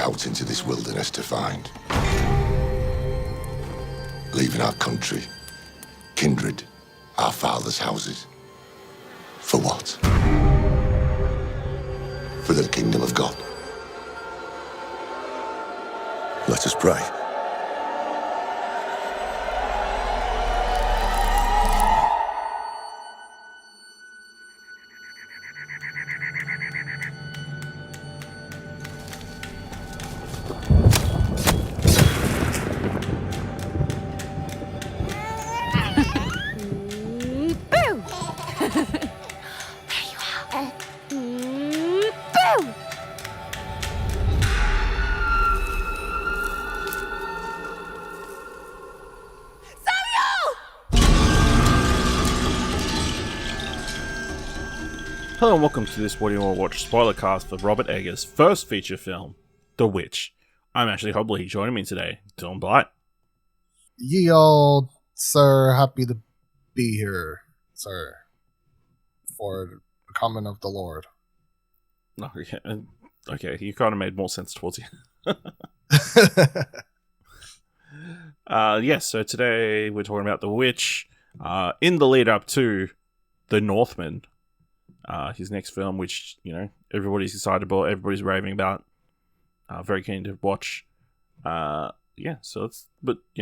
out into this wilderness to find. Leaving our country, kindred, our fathers' houses. For what? For the kingdom of God. Let us pray. Hello and welcome to this What Do You Want to Watch Spoilercast for Robert Eggers' first feature film, The Witch. I'm Ashley Hobley. Joining me today, Dylan Blight. Ye old sir, happy to be here, sir, for the coming of the Lord. Okay, you kind of made more sense towards you. So today we're talking about The Witch, in the lead up to The Northman, his next film, which, you know, everybody's excited about, everybody's raving about, very keen to watch. But, you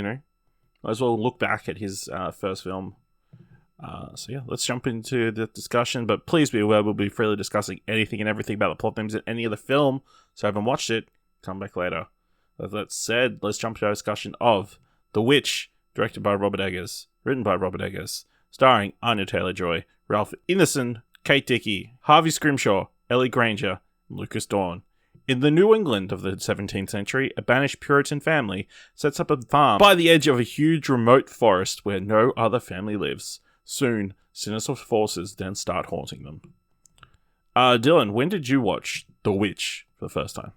know, might as well look back at his first film. Let's jump into the discussion, but please be aware we'll be freely discussing anything and everything about the plot themes in any of the film, so if you haven't watched it, come back later. With that said, let's jump to our discussion of The Witch, directed by Robert Eggers, written by Robert Eggers, starring Anya Taylor-Joy, Ralph Ineson, Kate Dickie, Harvey Scrimshaw, Ellie Grainger, and Lucas Dawn. In the New England of the 17th century, a banished Puritan family sets up a farm by the edge of a huge remote forest where no other family lives. Soon, sinister forces then start haunting them. Dylan, when did you watch The Witch for the first time?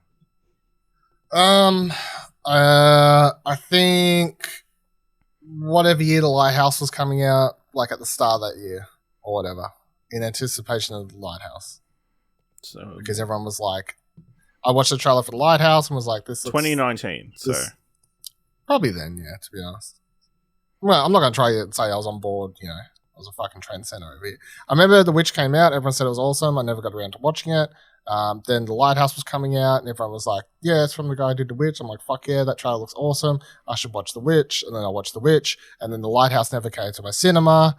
I think whatever year The Lighthouse was coming out, like at the start of that year, or whatever, in anticipation of The Lighthouse. So, because everyone was like, I watched the trailer for The Lighthouse and was like, this looks... 2019, so... Probably then, yeah, to be honest. Well, I'm not going to try to say I was on board, you know. I was a fucking trendsetter over here. I remember The Witch came out. Everyone said it was awesome. I never got around to watching it. Then The Lighthouse was coming out, and everyone was like, yeah, it's from the guy who did The Witch. I'm like, fuck yeah, that trailer looks awesome. I should watch The Witch. And then I watched The Witch. And then The Lighthouse never came to my cinema.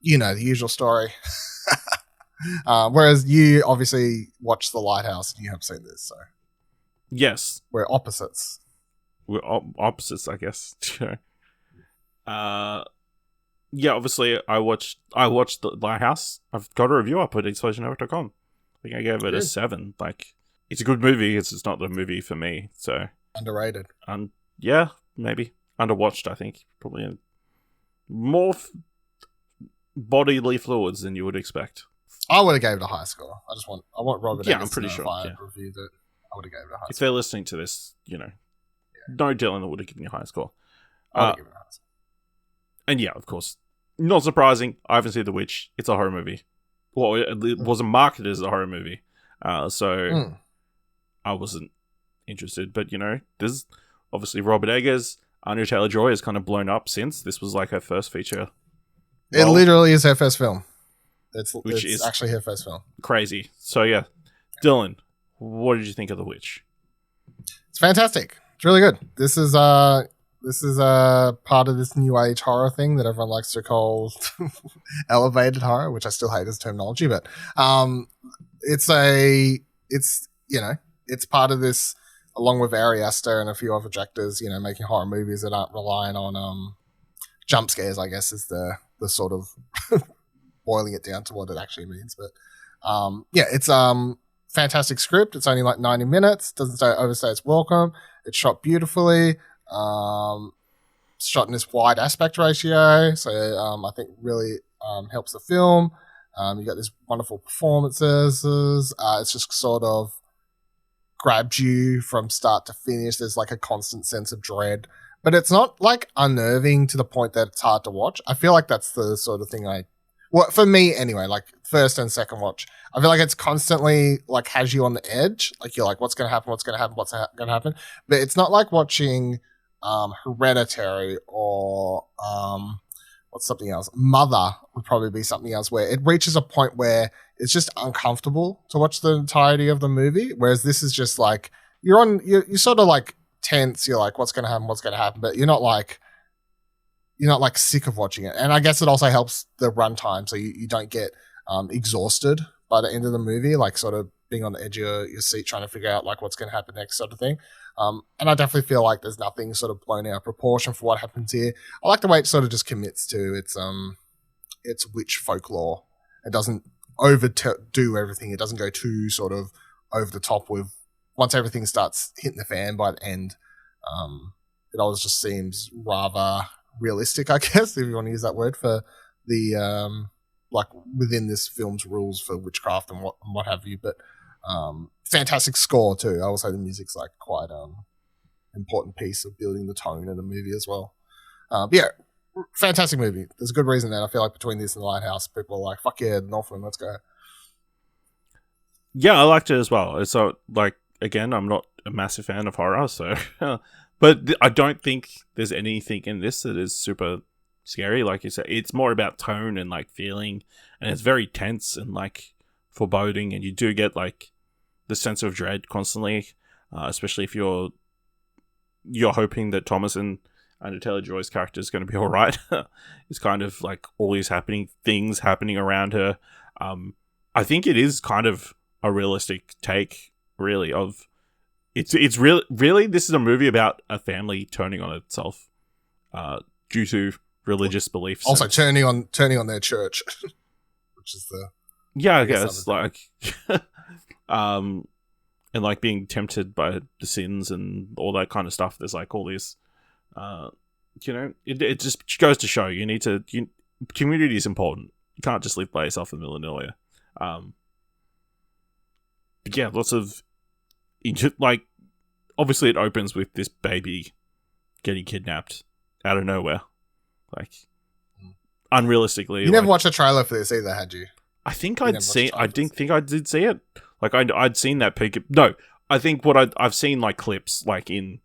You know, the usual story. Whereas you obviously watched The Lighthouse and you have seen this, so. Yes. We're opposites. We're opposites, I guess. Obviously, I watched The Lighthouse. I've got a review up at explosionetwork.com. I think I gave it a 7. Like, it's a good movie. It's just not the movie for me. So underrated. Yeah, maybe underwatched. I think probably more bodily fluids than you would expect. I would have gave it a high score. I want Robert. Yeah, I'm pretty sure. If I reviewed it, I would have gave it a high score. If they're listening to this, you know, no Dylan that would have given you a high score. I would have given it a high score. And yeah, of course, not surprising. I haven't seen The Witch. It's a horror movie. Well, it wasn't marketed as a horror movie, so I wasn't interested. But, you know, there's obviously Robert Eggers. Anya Taylor-Joy has kind of blown up since. This was like her first feature. It literally is her first film. It's is actually her first film. Crazy. So, yeah. Dylan, what did you think of The Witch? It's fantastic. It's really good. This is part of this new age horror thing that everyone likes to call elevated horror, which I still hate as terminology, but it's part of this, along with Ari Aster and a few other directors, you know, making horror movies that aren't relying on jump scares, I guess is the sort of boiling it down to what it actually means. But it's fantastic script. It's only like 90 minutes. Doesn't overstay its welcome. It's shot beautifully. Shot in this wide aspect ratio, so I think really helps the film. You got these wonderful performances. It's just sort of grabs you from start to finish. There's like a constant sense of dread, but it's not like unnerving to the point that it's hard to watch. I feel like that's the sort of thing for me anyway, like first and second watch. I feel like it's constantly like has you on the edge. Like you're like, what's going to happen? What's going to happen? What's going to happen? But it's not like watching Hereditary or what's something else? Mother would probably be something else where it reaches a point where it's just uncomfortable to watch the entirety of the movie. Whereas this is just like you're sort of like tense. You're like, what's going to happen? What's going to happen? But you're not like sick of watching it. And I guess it also helps the runtime so you don't get exhausted by the end of the movie, like sort of being on the edge of your seat trying to figure out like what's going to happen next sort of thing. And I definitely feel like there's nothing sort of blown out of proportion for what happens here. I like the way it sort of just commits to its witch folklore. It doesn't overdo everything. It doesn't go too sort of over the top with once everything starts hitting the fan by the end. It always just seems rather realistic, I guess, if you want to use that word for the like within this film's rules for witchcraft and what have you. But fantastic score too. I will say the music's like quite important piece of building the tone of the movie as well. Yeah, fantastic movie. There's a good reason that I feel like between this and The Lighthouse, people are like, fuck yeah, Northman, let's go. Yeah, I liked it as well. So, like, again, I'm not a massive fan of horror, so... but I don't think there's anything in this that is super scary. Like you said, it's more about tone and, like, feeling, and it's very tense and, like, foreboding, and you do get, like, the sense of dread constantly, especially if you're hoping that Thomas and Anya Taylor-Joy's character is going to be all right. It's kind of, like, all these things happening around her. I think it is kind of a realistic take, really, of... It's really this is a movie about a family turning on itself due to religious beliefs. Also turning on their church, which is the I guess like and like being tempted by the sins and all that kind of stuff. There's like all these, it just goes to show community is important. You can't just live by yourself in the middle of nowhere. But yeah, lots of. Like, obviously it opens with this baby getting kidnapped out of nowhere. Like, unrealistically. You never watched a trailer for this either, had you? I think I didn't think I did see it. Like, I'd seen that peak. No, I think I've seen, like, clips, like, in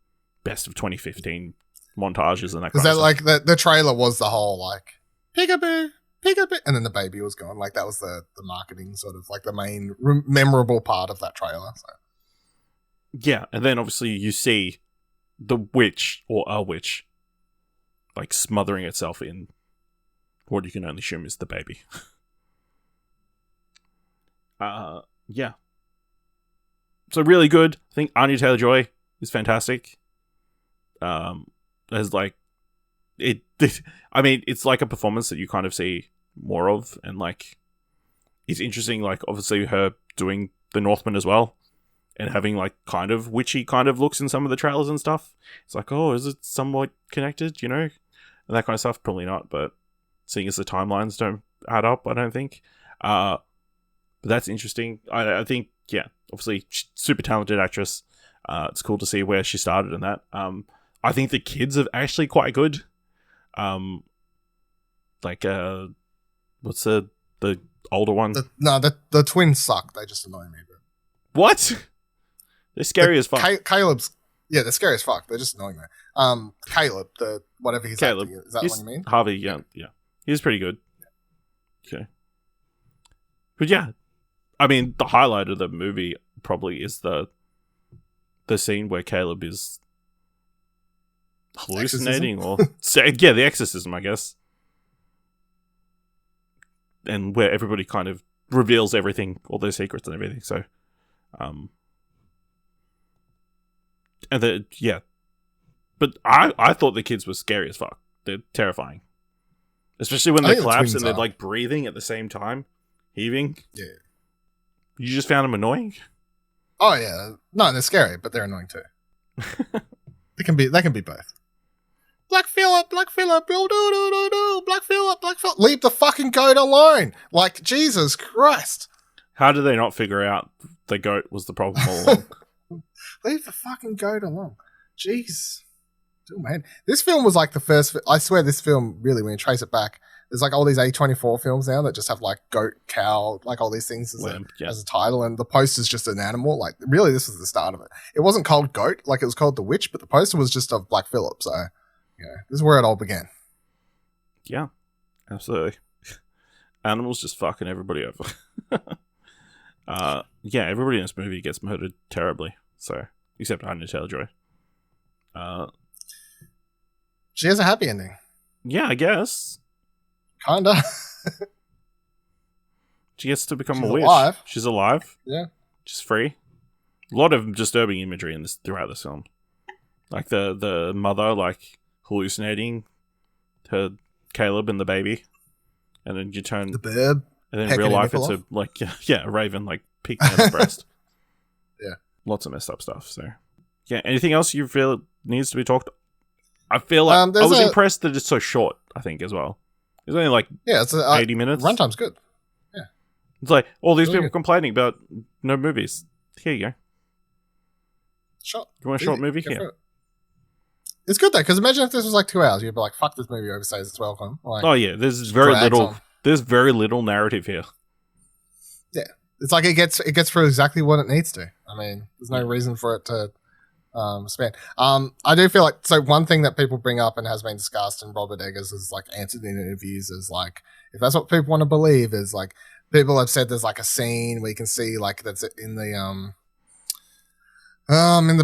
Best of 2015 montages and that kind of stuff. Like, the trailer was the whole, like, peekaboo, peekaboo, and then the baby was gone. Like, that was the marketing sort of, like, the main memorable part of that trailer, so. Yeah, and then obviously you see the witch, or a witch, like smothering itself in what you can only assume is the baby. Yeah. So really good. I think Anya Taylor-Joy is fantastic. There's like... I mean, it's like a performance that you kind of see more of, and like... It's interesting, like, obviously her doing the Northman as well. And having, like, kind of witchy kind of looks in some of the trailers and stuff. It's like, oh, is it somewhat connected, And that kind of stuff. Probably not, but seeing as the timelines don't add up, I don't think. But that's interesting. I think, yeah, obviously, super talented actress. It's cool to see where she started in that. I think the kids are actually quite good. Like, what's the older one? The twins suck. They just annoy me. But. What? They're scary as fuck. Caleb's... Yeah, they're scary as fuck. They're just annoying me. Caleb, whatever he's acting, is that what you mean? Harvey, yeah. He's pretty good. Okay. But yeah, I mean, the highlight of the movie probably is the scene where Caleb is hallucinating or... yeah, the exorcism, I guess. And where everybody kind of reveals everything, all their secrets and everything, so... But I thought the kids were scary as fuck. They're terrifying. Especially when they collapse and they're like breathing at the same time. Heaving. Yeah. You just found them annoying? Oh yeah. No, they're scary, but they're annoying too. They can be both. Black Phillip, do, Black Phillip. Leave the fucking goat alone. Like, Jesus Christ. How did they not figure out the goat was the problem all along? Leave the fucking goat alone. Jeez. Oh, man. This film was like the first... I swear this film, really, when you trace it back, there's like all these A24 films now that just have like goat, cow, like all these things as a title, and the poster's just an animal. Like, really, this was the start of it. It wasn't called Goat, like it was called The Witch, but the poster was just of Black Phillip. So, this is where it all began. Yeah, absolutely. Animals just fucking everybody over. Everybody in this movie gets murdered terribly. So, except Anya Taylor-Joy. She has a happy ending. Yeah, I guess. Kinda. She gets to become She's a witch. alive. She's alive. Yeah. She's free. A lot of disturbing imagery in this throughout this film. Like the mother, like, hallucinating her Caleb and the baby. And then you turn... The bird. And then in real life, it's a raven, like, peeking at the breast. Yeah. Lots of messed up stuff, so... Yeah, anything else you feel needs to be talked... I feel like I was impressed that it's so short, I think, as well. It's only like it's 80 minutes. Runtime's good. Yeah. It's like, all these people complaining about no movies. Here you go. Short. You want a short movie? Yeah. It's good, though, because imagine if this was like 2 hours. You'd be like, fuck, this movie overstays its welcome. Like, there's very little... There's very little narrative here. Yeah. It's like it gets through exactly what it needs to. I mean, there's no reason for it to... span. I do feel like, so one thing that people bring up and has been discussed, and Robert Eggers has like answered in interviews, is like, if that's what people want to believe, is like, people have said there's like a scene where you can see like that's in the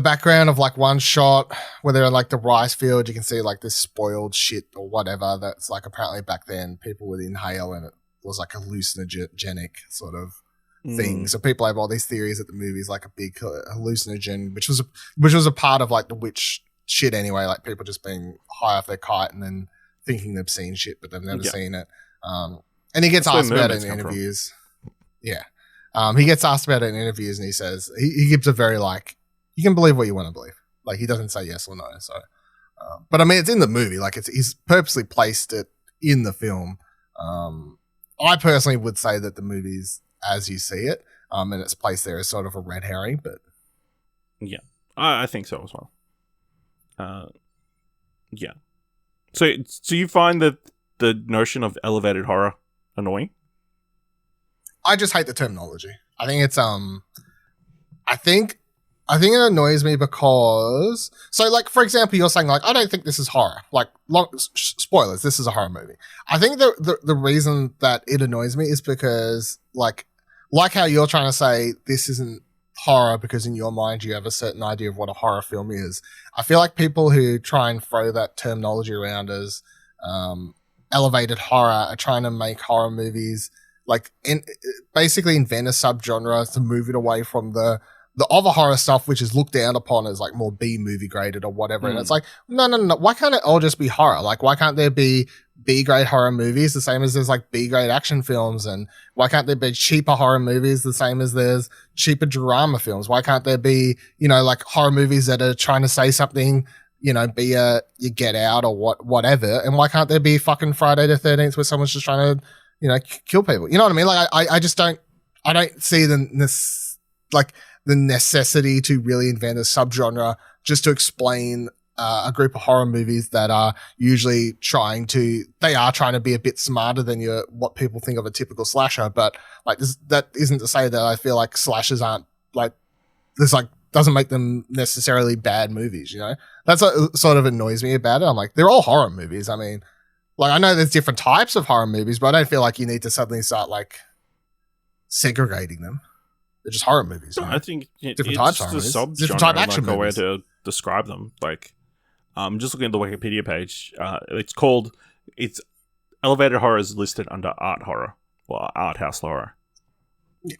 background of like one shot where they're in like the rice field, you can see like this spoiled shit or whatever that's like apparently back then people would inhale and it was like hallucinogenic sort of thing. So people have all these theories that the movie's like a big hallucinogen, which was a part of like the witch shit anyway, like people just being high off their kite and then thinking they've seen shit but they've never seen it. And he gets asked about it in interviews. Yeah. He gets asked about it in interviews and he says he gives a very like, you can believe what you want to believe. Like, he doesn't say yes or no. So, but I mean, it's in the movie. Like, he's purposely placed it in the film. I personally would say that the movie's as you see it, and its place there is sort of a red herring. But yeah, I think so as well. Yeah. So you find that the notion of elevated horror annoying? I just hate the terminology. I think it's I think it annoys me because, so like, for example, you're saying like, I don't think this is horror. Like, spoilers, this is a horror movie. I think the reason that it annoys me is because like how you're trying to say this isn't horror because in your mind you have a certain idea of what a horror film is. I feel like people who try and throw that terminology around as elevated horror are trying to make horror movies like basically invent a subgenre to move it away from the other horror stuff, which is looked down upon as like more B movie graded or whatever. And it's like, no. Why can't it all just be horror? Like, why can't there be B grade horror movies the same as there's like B grade action films? And why can't there be cheaper horror movies the same as there's cheaper drama films? Why can't there be, like horror movies that are trying to say something, be a you Get Out or whatever? And why can't there be fucking Friday the 13th where someone's just trying to, kill people? You know what I mean? Like, I just don't see the necessity to really invent a subgenre just to explain a group of horror movies that are usually trying to be a bit smarter than what people think of a typical slasher. But like that isn't to say that I feel like slashers aren't like this, like doesn't make them necessarily bad movies. That's what sort of annoys me about it. I'm like, they're all horror movies. I mean, like I know there's different types of horror movies, but I don't feel like you need to suddenly start like segregating them. They're just horror movies. I think different types of horror movies. Different type action movies. A way to describe them. Like, just looking at the Wikipedia page, it's elevated horror is listed under art horror or art house horror. Yeah.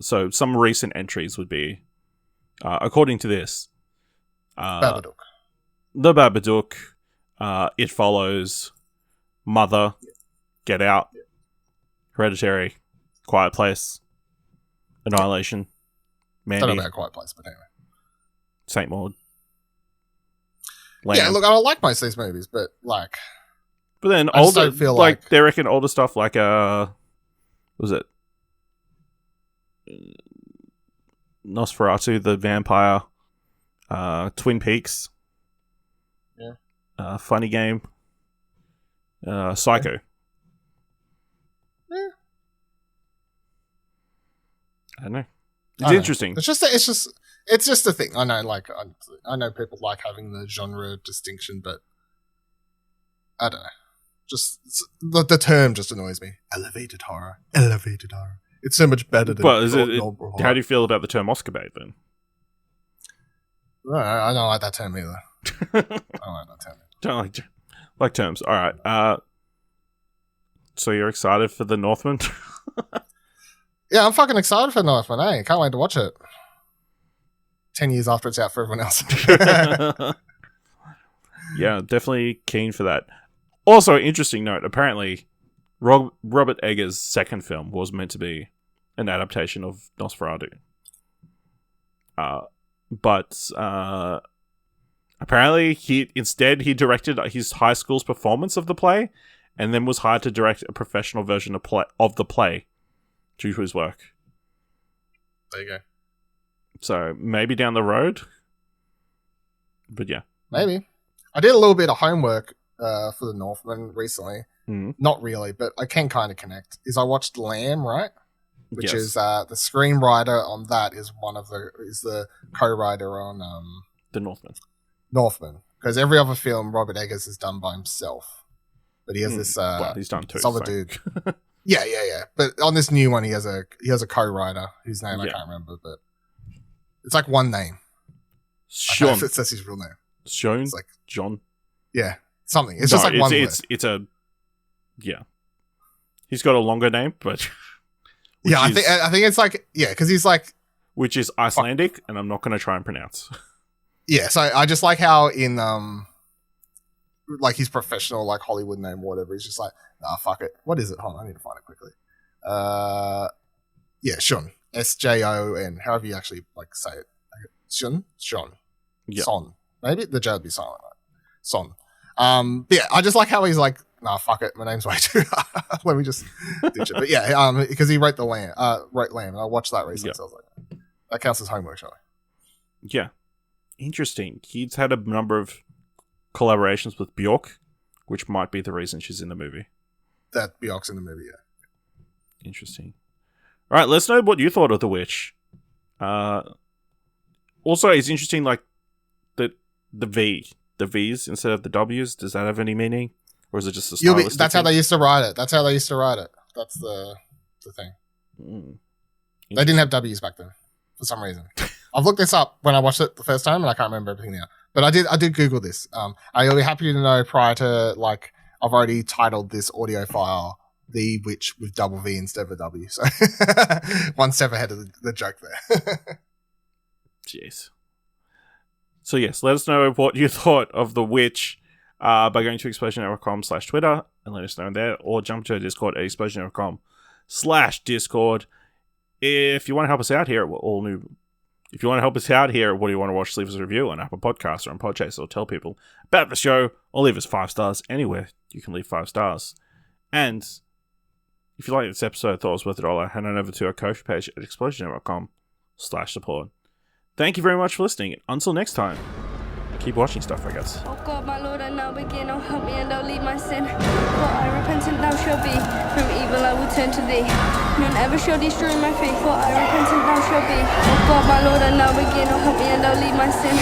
So some recent entries would be, according to this, Babadook. The Babadook, It Follows, Mother, Get Out, Hereditary, Quiet Place, Annihilation, Mandy. I don't know about Quiet Place, but anyway. Saint Maud. Yeah, look, I don't like most of these movies, but like... But then I older, feel like they reckon older stuff like, what was it? Nosferatu, the Vampire, Twin Peaks. Yeah. Funny Game. Psycho. I don't know. It's interesting. It's just a thing. I know, like, I know people like having the genre distinction, but I don't know. Just the term just annoys me. Elevated horror. It's so much better than. But how do you feel about the term Oscar bait then? No, I don't like that term either. Don't like terms. All right. So you're excited for the Northman? Yeah, I'm fucking excited for Northman. Hey, can't wait to watch it. 10 years after it's out for everyone else. Yeah, definitely keen for that. Also, interesting note. Apparently, Robert Eggers' second film was meant to be an adaptation of Nosferatu. But apparently he directed his high school's performance of the play and then was hired to direct a professional version of the play due to his work. There you go. So maybe down the road. But yeah. Maybe. I did a little bit of homework for the Northman recently. Mm. Not really, but I can kind of connect. I watched Lamb, right? Which Yes. is the screenwriter on that is the co-writer on The Northman. Northman. Because every other film Robert Eggers has done by himself. But he has this well, he's done two. this other dude. Yeah. But on this new one he has a co-writer whose name I can't remember, but it's like one name. Sean. I don't know if it says his real name. Sean? It's like John? Yeah. Something. It's just like one word. It's a... Yeah. He's got a longer name, but... Yeah, I think it's like... Yeah, because he's like... Which is Icelandic, and I'm not going to try and pronounce. Yeah, so I just like how in... like his professional, like Hollywood name or whatever, he's just like, nah, fuck it. What is it? Hold on, I need to find it quickly. Yeah, Sean. S-J-O-N. However you actually like say it. Sean? Yeah. Son. Maybe the J would be silent. Right? Son. But yeah, I just like how he's like, nah, fuck it. My name's way too hard. Let me just ditch it. But yeah, because he wrote Lamb, and I watched that recently, so I was like, that counts as homework, surely. Yeah. Interesting. He's had a number of collaborations with Bjork, which might be the reason she's in the movie. That Bjork's in the movie, yeah. Interesting. All right, let's know what you thought of The Witch. Also, it's interesting, like, the V's instead of the W's. Does that have any meaning? Or is it just a stylistic that's how thing? they used to write it. That's the thing. They didn't have W's back then, for some reason. I've looked this up when I watched it the first time, and I can't remember everything now. But I did Google this. I'll be happy to know prior to, like, I've already titled this audio file The Witch with double V instead of a W. So one step ahead of the joke there. Jeez. So yes, let us know what you thought of The Witch by going to explosionnetwork.com/Twitter and let us know there, or jump to our Discord at explosionnetwork.com/Discord. If you want to help us out here, if you want to help us out here, what do you want to watch? Leave us a review on Apple Podcasts or on Podchaser, or tell people about the show, or leave us 5 stars anywhere. You can leave 5 stars. And if you like this episode, thought it was worth $1, head on over to our Ko-fi page at explosionnetwork.com/support. Thank you very much for listening. Until next time, keep watching stuff, I guess. Oh God, my Lord, I now begin. Oh, help me and don't leave my sin. For I repentant now shall be. From evil I will turn to thee. None ever shall destroy my faith. For I repentant now shall be. Oh God, my Lord, I now begin. Oh, help me and don't leave my sin.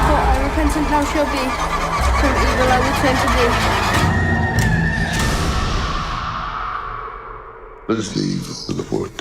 For I repentant now shall be. From evil I will turn to thee. Let us leave the wood.